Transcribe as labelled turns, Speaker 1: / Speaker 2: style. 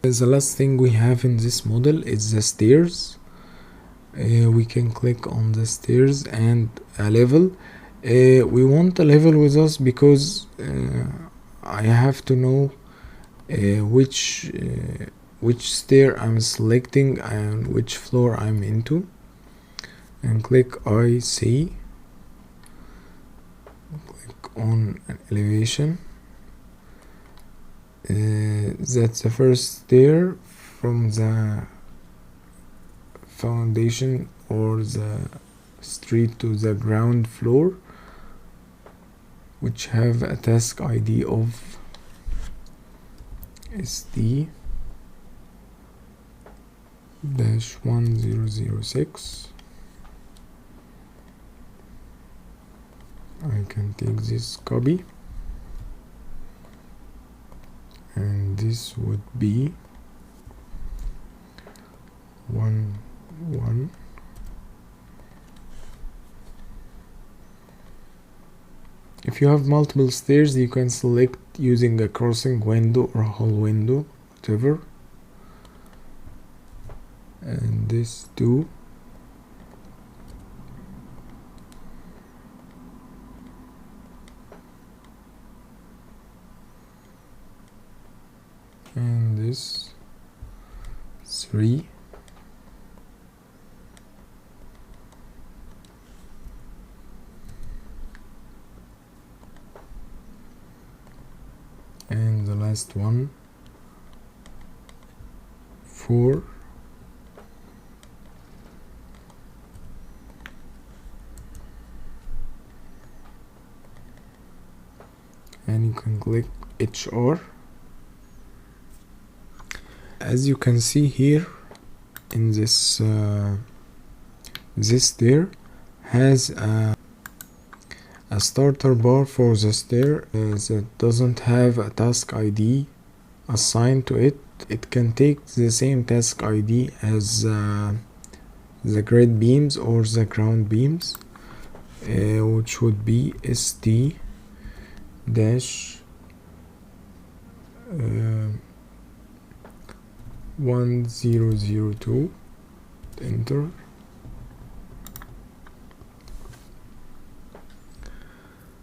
Speaker 1: The last thing we have in this model is the stairs. We can click on the stairs and a level. We want a level with us because I have to know which stair I'm selecting and which floor I'm into, and click IC, click on an elevation. That's the first stair from the foundation or the street to the ground floor, which have a task ID of SD-1006. I can take this copy, and this would be 1. If you have multiple stairs, you can select using a crossing window or a whole window, whatever. And this too. And this 3. And the last one 4. And you can click HR. As you can see here in this this stair has a starter bar for the stair that doesn't have a task ID assigned to it. It can take the same task ID as the grid beams or the ground beams, which would be ST dash 1002. Enter.